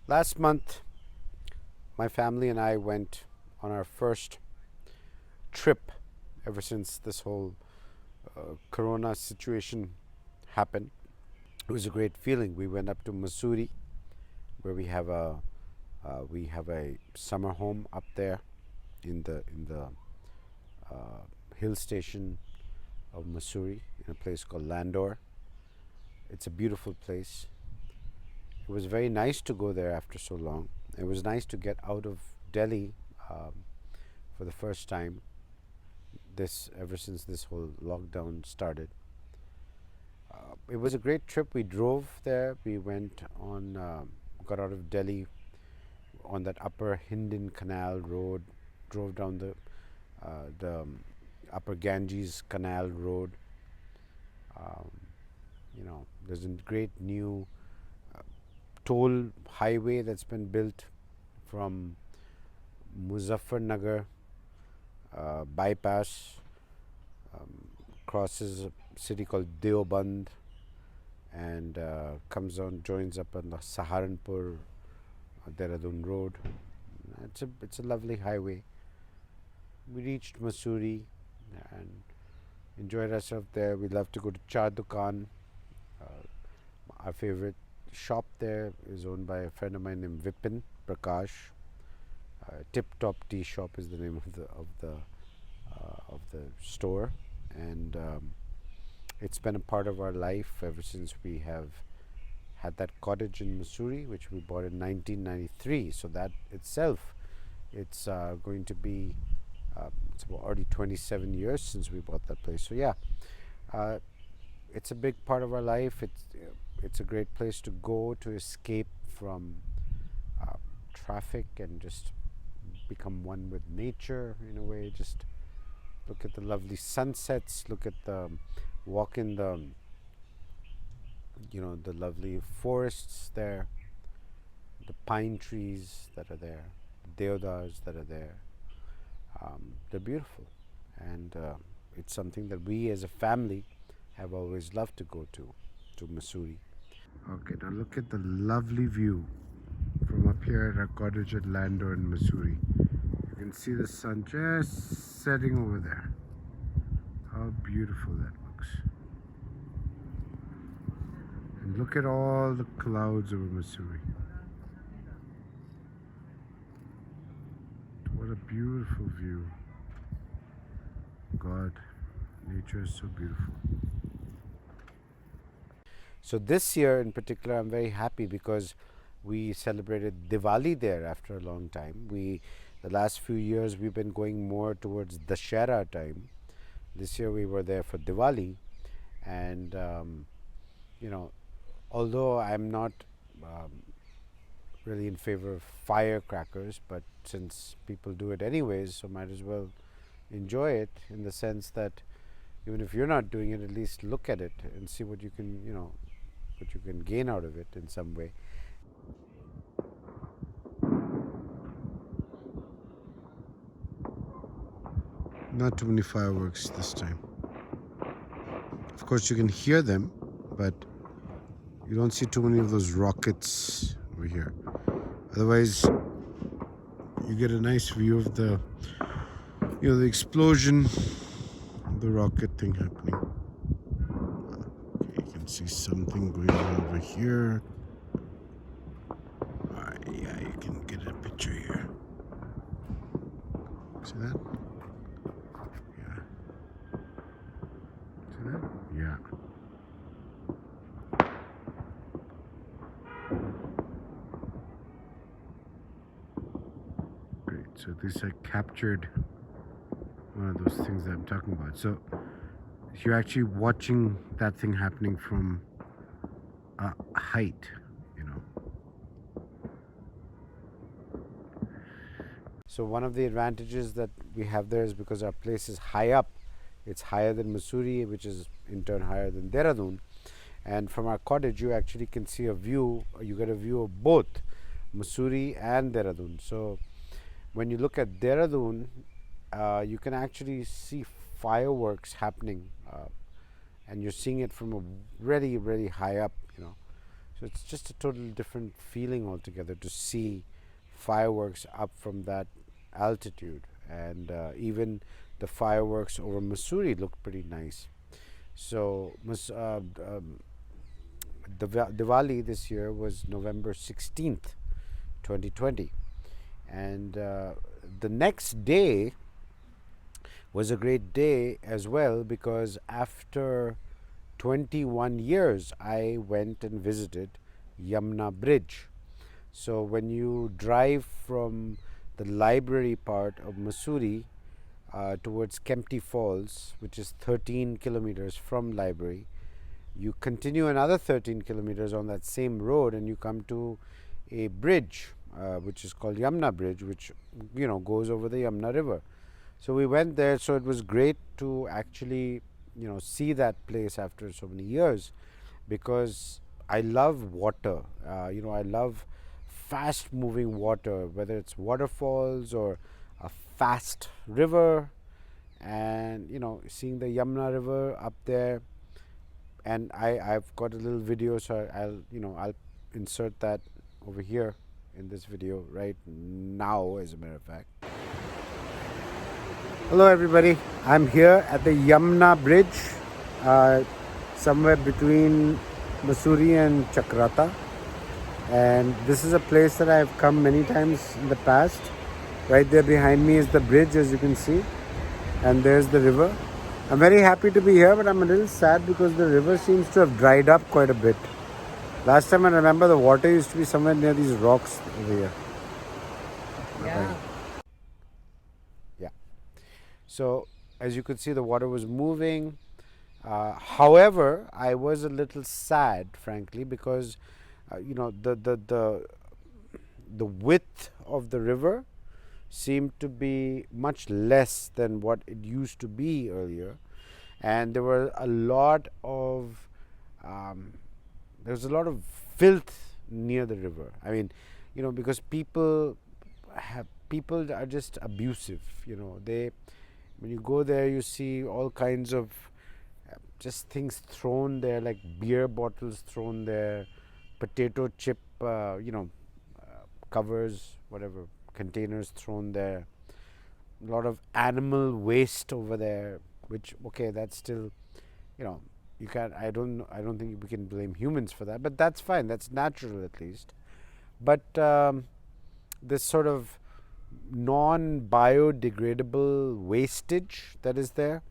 Last month, my family and I went on our first trip ever since this whole corona situation happened. It was a great feeling. We went up to Mussoorie, where we have a summer home up there in the hill station of Mussoorie, in a place called Landour. It's a beautiful place. It was very nice to go there after so long. It was nice to get out of Delhi for the first time. Ever since this whole lockdown started. It was a great trip. We drove there. We got out of Delhi on that upper Hindon Canal Road, drove down the upper Ganges Canal Road. Um, there's a great new toll highway that's been built from Muzaffarnagar bypass, crosses a city called Deoband, and joins up on the Saharanpur Dehradun road. It's a lovely highway. We reached Mussoorie and enjoyed ourselves there. We love to go to Cha Dukan. Our favorite shop there is owned by a friend of mine named Vipin Prakash. Tip Top Tea Shop is the name of the store, and it's been a part of our life ever since we have had that cottage in Mussoorie, which we bought in 1993. So that itself, it's going to be it's already 27 years since we bought that place. So yeah, it's a big part of our life. It's a great place to go to escape from traffic and just become one with nature in a way. Just look at the lovely sunsets, walk in the lovely forests there, the pine trees that are there, the deodars that are there. They're beautiful, and it's something that we as a family have always loved to go to Mussoorie. Okay, now look at the lovely view from up here at our cottage at Landour in Mussoorie. You can see the sun just setting over there. How beautiful that looks. And look at all the clouds over Mussoorie. What a beautiful view. God, nature is so beautiful. So this year in particular, I'm very happy because we celebrated Diwali there after a long time. The last few years we've been going more towards Dashera time. This year we were there for Diwali, and although I'm not really in favor of firecrackers, but since people do it anyways, so might as well enjoy it, in the sense that even if you're not doing it, at least look at it and see what you can gain out of it in some way. Not too many fireworks this time. Of course, you can hear them, but you don't see too many of those rockets over here. Otherwise, you get a nice view of the explosion of the rocket thing happening. Okay, you can see something going on over here. Yeah, you can get a picture here. See that? Yeah. See that? Yeah. Great. So this I captured one of those things that I'm talking about. So you're actually watching that thing happening from a height, So one of the advantages that we have there is because our place is high up. It's higher than Mussoorie, which is in turn higher than Dehradun. And from our cottage, you actually can see you get a view of both Mussoorie and Dehradun. So when you look at Dehradun, you can actually see fireworks happening, and you're seeing it from a really, really high up, So it's just a totally different feeling altogether to see fireworks up from that altitude, and even the fireworks over Mussoorie looked pretty nice. So Diwali this year was November 16th, 2020, and the next day was a great day as well, because after 21 years I went and visited Yamuna Bridge. So when you drive from the library part of Mussoorie towards Kempty Falls, which is 13 kilometers from library, you continue another 13 kilometers on that same road and you come to a bridge which is called Yamuna Bridge, which goes over the Yamuna River. So we went there. So it was great to actually see that place after so many years, because I love water. I love fast moving water, whether it's waterfalls or a fast river, and seeing the Yamuna River up there. And I've got a little video, so I'll insert that over here in this video right now, as a matter of fact. Hello everybody, I'm here at the Yamuna Bridge, somewhere between Mussoorie and Chakrata, and this is a place that I've come many times in the past. Right there behind me is the bridge, as you can see, and there's the river. I'm very happy to be here, but I'm a little sad because the river seems to have dried up quite a bit. Last time I remember, the water used to be somewhere near these rocks over here. Yeah. Yeah. So as you could see, the water was moving. However, I was a little sad, frankly, because the width of the river seemed to be much less than what it used to be earlier, and there were a lot of filth near the river. I mean, because people are just abusive. When you go there, you see all kinds of just things thrown there, like beer bottles thrown there, potato chip covers, whatever, containers thrown there, a lot of animal waste over there, which, okay, that's still, you can't, I don't think we can blame humans for that, but that's fine, that's natural at least. But this sort of non-biodegradable wastage that is there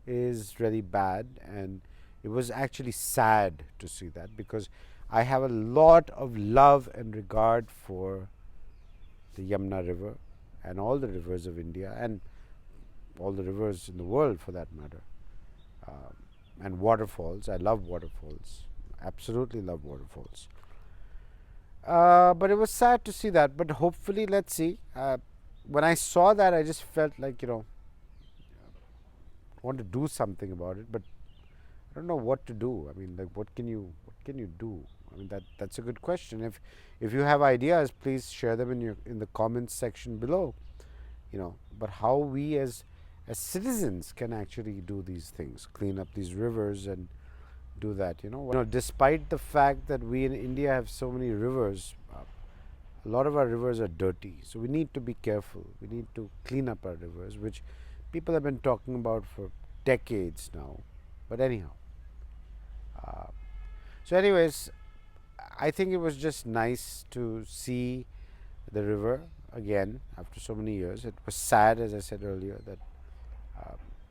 is really bad, and it was actually sad to see that, because I have a lot of love and regard for the Yamuna River and all the rivers of India, and all the rivers in the world for that matter, and waterfalls. I love waterfalls, absolutely love waterfalls. But it was sad to see that, but hopefully, let's see. When I saw that, I just felt like, I want to do something about it, but I don't know what to do. I mean, like, what can you do? I mean, that's a good question. If you have ideas, please share them in the comments section below. But how we as citizens can actually do these things, clean up these rivers and do that. Despite the fact that we in India have so many rivers, a lot of our rivers are dirty. So we need to be careful. We need to clean up our rivers, which people have been talking about for decades now. But anyhow, so anyways, I think it was just nice to see the river again after so many years. It was sad, as I said earlier, that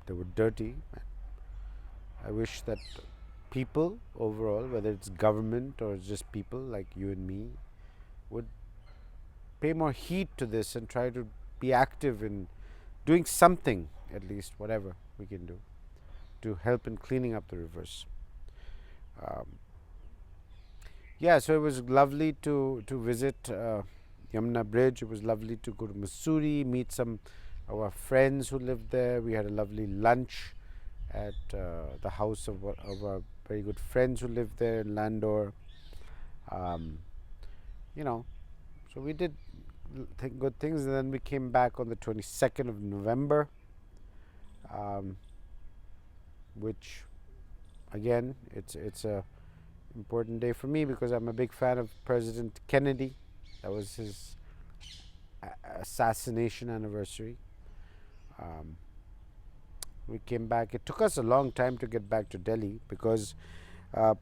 they were dirty. I wish that people overall, whether it's government or just people like you and me, would pay more heed to this and try to be active in doing something, at least, whatever we can do, to help in cleaning up the rivers. Yeah, so it was lovely to visit Yamuna Bridge. It was lovely to go to Mussoorie, meet some of our friends who lived there. We had a lovely lunch at the house of our very good friends who lived there in Landour. So we did good things, and then we came back on the 22nd of November, which again, it's important day for me because I'm a big fan of President Kennedy. That was his assassination anniversary. Um, we came back. It took us a long time to get back to Delhi because, uh,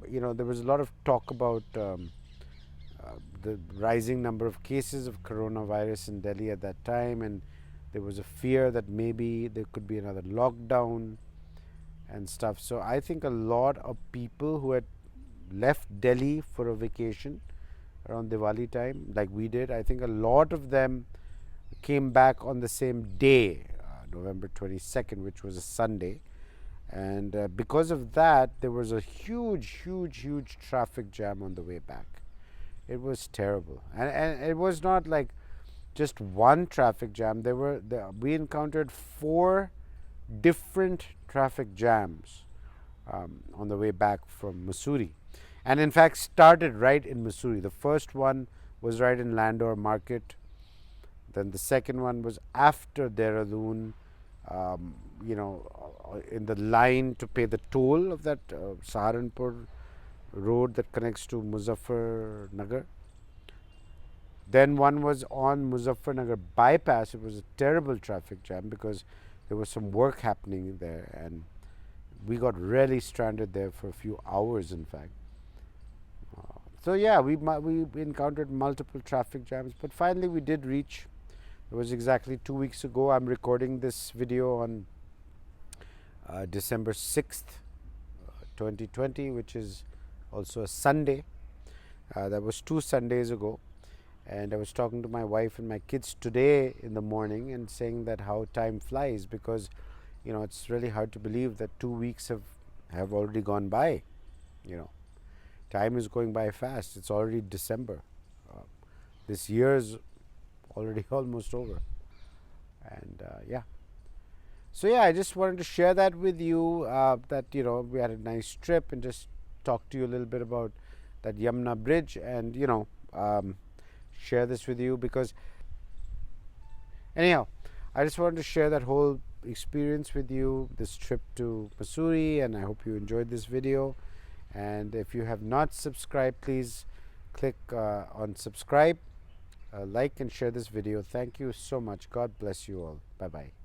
there was a lot of talk about the rising number of cases of coronavirus in Delhi at that time, and there was a fear that maybe there could be another lockdown and stuff. So I think a lot of people who had left Delhi for a vacation around Diwali time, like we did, I think a lot of them came back on the same day, November 22nd, which was a Sunday. And because of that, there was a huge traffic jam on the way back. It was terrible. And it was not like just one traffic jam. We encountered 4 different traffic jams on the way back from Mussoorie, and in fact started right in Mussoorie. The first one was right in Landour market. Then the second one was after Dehradun, in the line to pay the toll of that Saharanpur road that connects to Muzaffarnagar. Then one was on Muzaffarnagar bypass. It was a terrible traffic jam because there was some work happening there, and we got really stranded there for a few hours, in fact. So yeah, we encountered multiple traffic jams, but finally we did reach. It was exactly 2 weeks ago. I'm recording this video on December 6th, 2020, which is also a Sunday. That was 2 Sundays ago. And I was talking to my wife and my kids today in the morning and saying that how time flies, because it's really hard to believe that 2 weeks have already gone by. Time is going by fast. It's already December. This year is already almost over. And yeah. So yeah, I just wanted to share that with you, that we had a nice trip, and just talk to you a little bit about that Yamuna Bridge, and share this with you because anyhow, I just wanted to share that whole experience with you, this trip to Mussoorie, and I hope you enjoyed this video. And if you have not subscribed, please click on subscribe, like and share this video. Thank you so much. God bless you all. Bye bye.